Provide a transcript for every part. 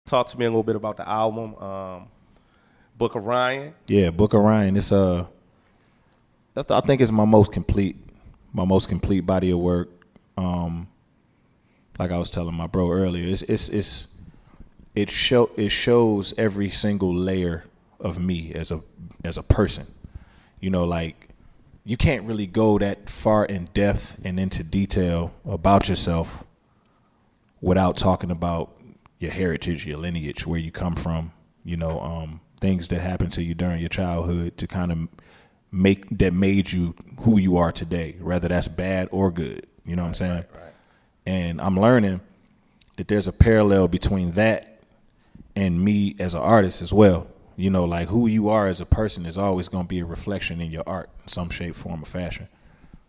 Talk to me a little bit about the album, Book of Ryan. Yeah, Book of Ryan. It's I think it's my most complete body of work. Like I was telling my bro earlier, it shows every single layer of me as a person. You know, like you can't really go that far in depth and into detail about yourself without talking about your heritage, your lineage, where you come from, things that happened to you during your childhood to kind of made you who you are today, whether that's bad or good. You know what I'm saying? Right. And I'm learning that there's a parallel between that and me as an artist as well. You know, like who you are as a person is always going to be a reflection in your art in some shape, form, or fashion.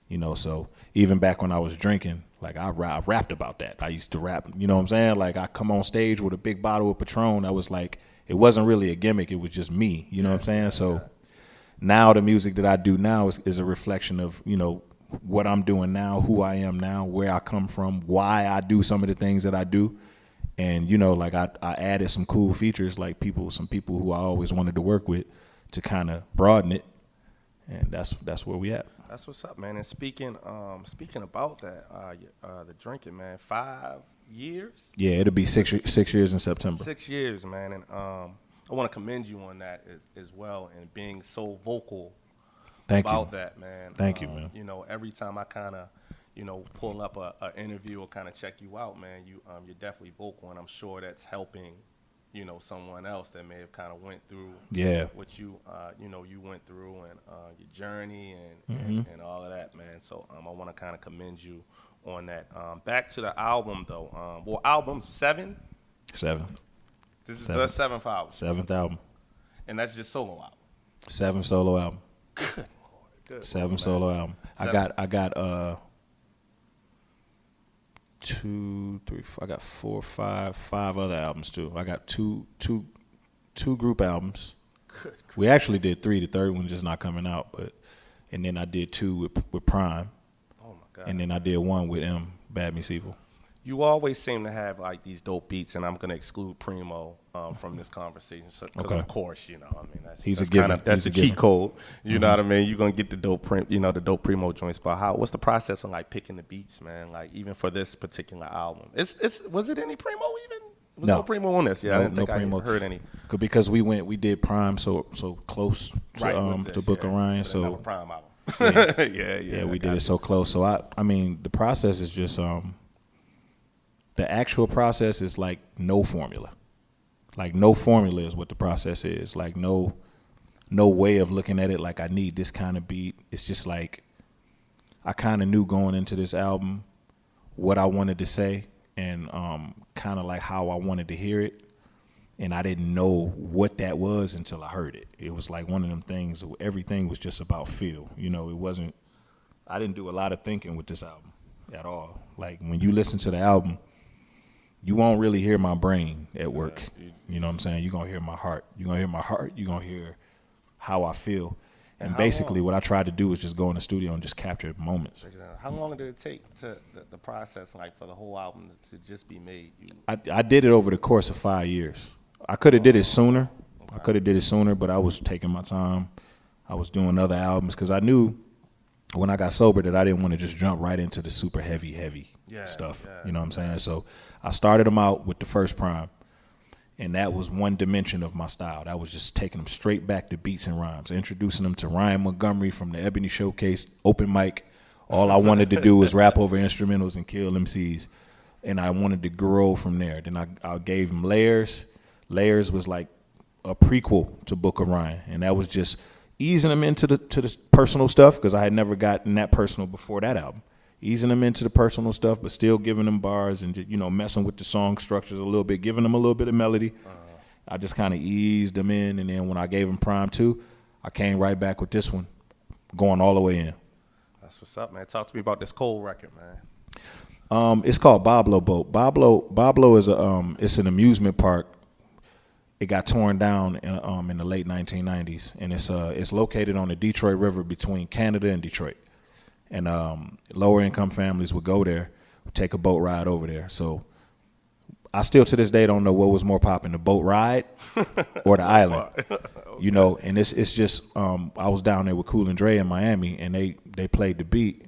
You know, so even back when I was drinking, like I rapped about that. I used to rap, you know what I'm saying? Like I come on stage with a big bottle of Patron. I was like, it wasn't really a gimmick. It was just me, you know what I'm saying? So now the music that I do now is a reflection of, what I'm doing now, who I am now, where I come from, why I do some of the things that I do. And, like I added some cool features, like some people who I always wanted to work with to kind of broaden it. And that's where we at. That's what's up, man. And speaking about that, the drinking, man, 5 years? Yeah, it'll be 6 years in September. 6 years, man. And I want to commend you on that as well, and being so vocal about that, man. Thank you, man. Every time I kind of, pull up a interview or kind of check you out, man, you're definitely vocal, and I'm sure that's helping, someone else that may have kind of went through what you went through, and your journey and all of that, man. So I want to kind of commend you on that. Back to the album, though. Album 7? Seventh. This is the 7th album. 7th album. And that's just solo album. 7th solo album. Good Lord. Good 7th Lord, solo man. album. 7. I got 2, 3, 4, I got 4, 5 other albums too. I got two group albums. Good. We actually did 3. The third one just not coming out, and then I did 2 with Prime. Oh my God. And then I did 1 with Bad Meets Evil. You always seem to have like these dope beats, and I'm gonna exclude Primo from this conversation. So, Okay. Of course, that's He's a that's given. That's He's the a cheat given. code. You know what I mean? You're gonna get the dope Primo joints. But what's the process of like picking the beats, man? Like even for this particular album, was it any Primo even? Was no Primo on this? Yeah, I didn't think I heard any. Because we did Prime so close to Book of Ryan, so Prime album. Yeah, we did it so close. So I mean, the process is just the actual process is like no formula. Like no formula is what the process is. Like no way of looking at it like I need this kind of beat. It's just like I kind of knew going into this album what I wanted to say and kind of like how I wanted to hear it. And I didn't know what that was until I heard it. It was like one of them things, everything was just about feel. I didn't do a lot of thinking with this album at all. Like when you listen to the album, you won't really hear my brain at work. You know what I'm saying? You're going to hear my heart. You're going to hear my heart. You're going to hear how I feel. And basically what I tried to do was just go in the studio and just capture moments. How long did it take to the process, like for the whole album to just be made? I did it over the course of 5 years. I could have did it sooner. Okay. I could have did it sooner, but I was taking my time. I was doing other albums because I knew when I got sober that I didn't want to just jump right into the super heavy stuff. Yeah. You know what I'm saying? So I started them out with the first Prime, and that was one dimension of my style. That was just taking them straight back to beats and rhymes, introducing them to Ryan Montgomery from the Ebony Showcase, open mic. All I wanted to do was rap over instrumentals and kill MCs, and I wanted to grow from there. Then I gave them Layers. Layers was like a prequel to Book of Ryan, and that was just easing them into the personal stuff because I had never gotten that personal before that album. Easing them into the personal stuff, but still giving them bars and just, messing with the song structures a little bit, giving them a little bit of melody. I just kind of eased them in, and then when I gave them Prime 2, I came right back with this one, going all the way in. That's what's up, man. Talk to me about this Cole record, man. It's called Boblo Boat. Boblo is it's an amusement park. It got torn down in the late 1990s, and it's located on the Detroit River between Canada and Detroit. And lower income families would go there, take a boat ride over there. So I still to this day don't know what was more popping, the boat ride or the island. Okay. You know, and it's just I was down there with Cool and Dre in Miami, and they played the beat,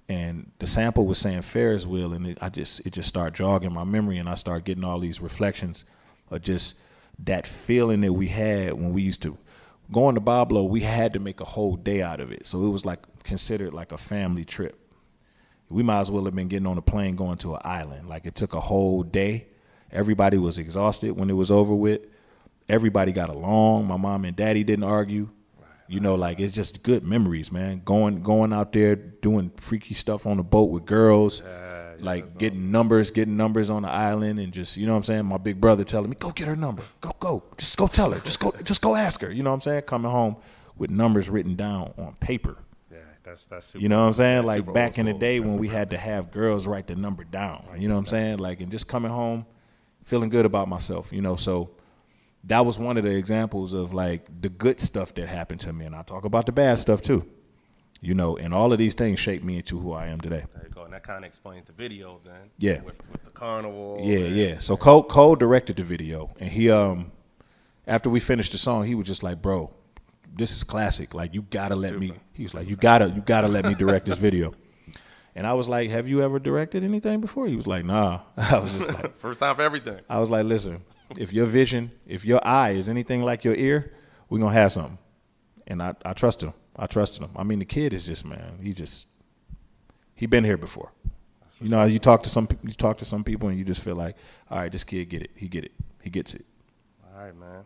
and the sample was saying Ferris wheel, and it just started jogging my memory, and I started getting all these reflections of just that feeling that we had when we used to go to Boblo. We had to make a whole day out of it, so it was like considered like a family trip. We might as well have been getting on a plane going to an island. Like, it took a whole day. Everybody was exhausted when it was over with. Everybody got along. My mom and daddy didn't argue. You know, like, it's just good memories, man. Going out there doing freaky stuff on the boat with girls, like getting numbers on the island, and just, you know what I'm saying? My big brother telling me, go get her number. Go. Just go tell her. Just go ask her. You know what I'm saying? Coming home with numbers written down on paper. That's super. You know what I'm saying? Like, back in the day when we had to have girls write the number down. You know what I'm saying? Like, and just coming home feeling good about myself, you know. So that was one of the examples of, like, the good stuff that happened to me. And I talk about the bad stuff too, you know, and all of these things shaped me into who I am today. There you go. And that kind of explains the video then. Yeah. With the carnival. Yeah. So Cole directed the video, and he after we finished the song, he was just like, bro, this is classic. Like, you gotta let me. He was like, you gotta let me direct this video. And I was like, have you ever directed anything before? He was like, nah. I was just like, first time for everything. I was like, listen, if your vision, if your eye is anything like your ear, we're gonna have something. And I trust him. I trusted him. I mean, the kid is just, man, he been here before. You know, you talk to some people and you just feel like, all right, this kid get it. He get it. He gets it. All right, man.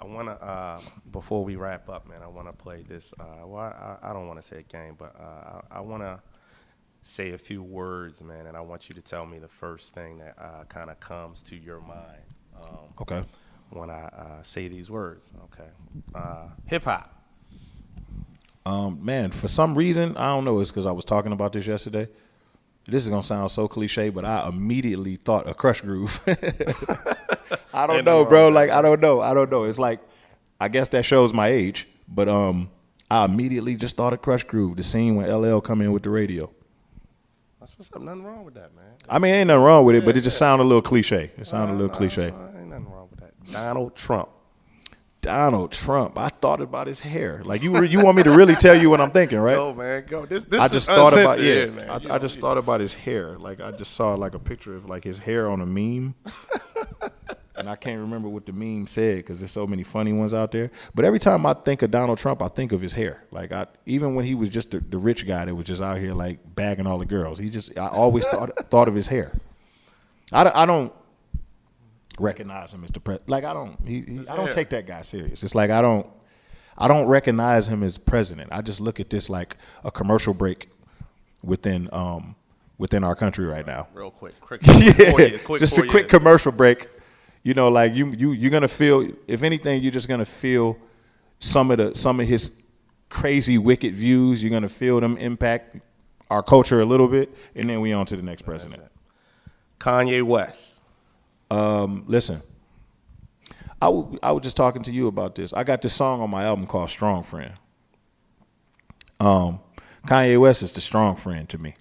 I want to, before we wrap up, man, I want to play this. I don't want to say a game, but I want to say a few words, man, and I want you to tell me the first thing that kind of comes to your mind. Okay. When I say these words, okay. Hip-hop. Man, for some reason, I don't know, it's because I was talking about this yesterday. This is going to sound so cliche, but I immediately thought a Crush Groove. I don't know, bro. Like, I don't know. It's like, I guess that shows my age, but I immediately just thought of Crush Groove, the scene when LL come in with the radio. That's what's up. Nothing wrong with that, man. I mean, ain't nothing wrong with it, but it just sounded a little cliche. It sounded a little cliche. Ain't nothing wrong with that. Donald Trump. I thought about his hair. Like, you want me to really tell you what I'm thinking, right? Go, man, go. This I just thought about man. I just thought about his hair. Like, I just saw like a picture of like his hair on a meme, and I can't remember what the meme said because there's so many funny ones out there. But every time I think of Donald Trump, I think of his hair. Like, even when he was just the rich guy that was just out here like bagging all the girls, I always thought of his hair. I don't recognize him as the president. Like, I don't take that guy serious. It's like I don't recognize him as president. I just look at this like a commercial break within our country right now. Real quick. Just a quick commercial break. You know, like you're gonna feel, if anything, you're just gonna feel some of his crazy, wicked views. You're gonna feel them impact our culture a little bit, and then we on to the next president. Kanye West. Listen, I was just talking to you about this. I got this song on my album called Strong Friend. Kanye West is the strong friend to me.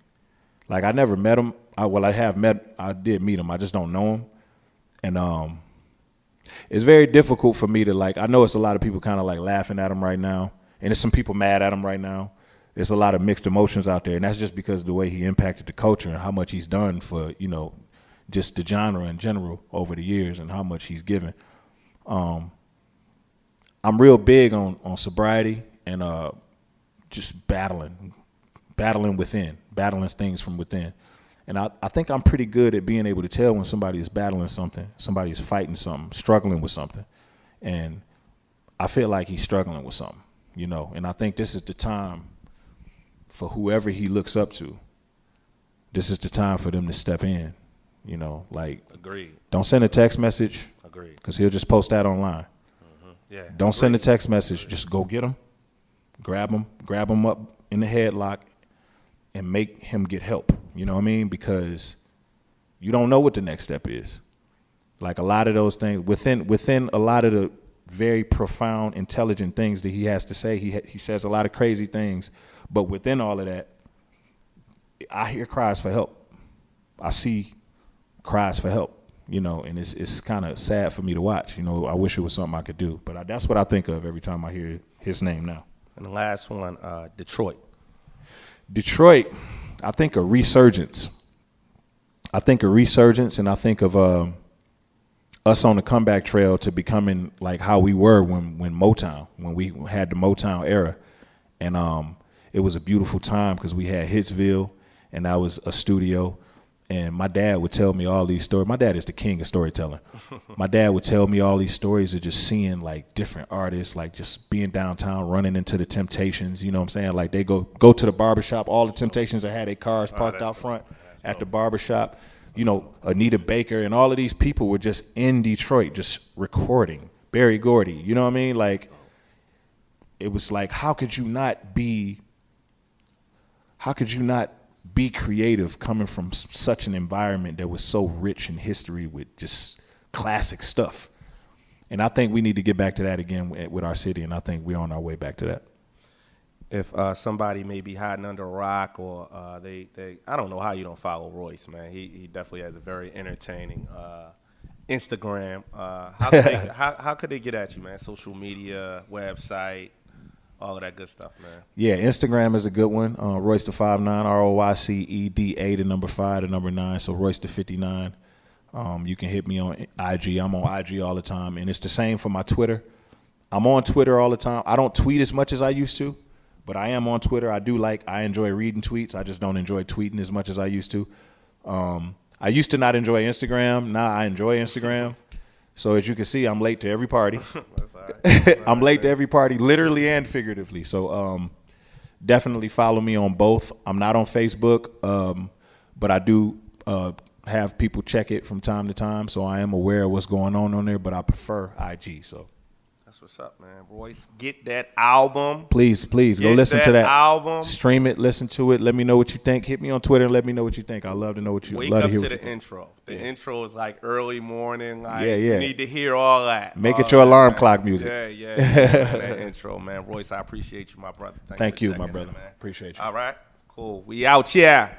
Like, I never met him. I did meet him. I just don't know him. And it's very difficult for me to, like, I know it's a lot of people kind of like laughing at him right now, and there's some people mad at him right now. There's a lot of mixed emotions out there, and that's just because of the way he impacted the culture and how much he's done for, you know, just the genre in general over the years and how much he's given. I'm real big on sobriety and just battling within, battling things from within. And I think I'm pretty good at being able to tell when somebody is battling something, somebody is fighting something, struggling with something. And I feel like he's struggling with something, you know. And I think this is the time for whoever he looks up to. This is the time for them to step in. You know, like, agreed. Don't send a text message. Agreed. Because he'll just post that online. Mm-hmm. Yeah. Don't send a text message. Just go get him, grab him up in the headlock, and make him get help. You know what I mean? Because you don't know what the next step is. Like, a lot of those things within a lot of the very profound, intelligent things that he has to say, he says a lot of crazy things. But within all of that, I hear cries for help. I see cries for help. you know, and it's kind of sad for me to watch. You know, I wish it was something I could do, but that's what I think of every time I hear his name now. And the last one, Detroit. Detroit, I think a resurgence. I think a resurgence, and I think of us on the comeback trail to becoming like how we were when we had the Motown era. And it was a beautiful time because we had Hitsville, and that was a studio. And my dad would tell me all these stories. My dad is the king of storytelling. My dad would tell me all these stories of just seeing like different artists, like just being downtown, running into the Temptations. You know what I'm saying? Like they go to the barbershop. All the Temptations that had their cars parked out front at the barbershop. You know, Anita Baker and all of these people were just in Detroit, just recording. Berry Gordy, you know what I mean? Like, it was like, how could you not be creative coming from such an environment that was so rich in history with just classic stuff? And I think we need to get back to that again with our city, and I think we're on our way back to that. If somebody may be hiding under a rock, or they I don't know how you don't follow Royce, man. He definitely has a very entertaining Instagram. How could they get at you, man? Social media, website, all of that good stuff, man. Yeah, Instagram is a good one. Royce the 59, ROYCEDA, the number 5, the number 9. So Royce the 59. You can hit me on IG. I'm on IG all the time, and it's the same for my Twitter. I'm on Twitter all the time. I don't tweet as much as I used to, but I am on Twitter. I enjoy reading tweets. I just don't enjoy tweeting as much as I used to. I used to not enjoy Instagram. Now I enjoy Instagram. So as you can see, I'm late to every party. That's all right. I'm late to every party, literally and figuratively. So definitely follow me on both. I'm not on Facebook, but I do have people check it from time to time. So I am aware of what's going on there, but I prefer IG. So that's what's up, man. Royce, get that album. Please go listen to that album. Stream it, listen to it. Let me know what you think. Hit me on Twitter and let me know what you think. I love to know what you. Wake love up to hear to what the you think. intro. The intro is like early morning. Like, Yeah. You need to hear all that. Make it your alarm clock music. Yeah. That intro, man. Royce, I appreciate you, my brother. Thank you, my checking brother. in, man. Appreciate you. All right, cool. We out here.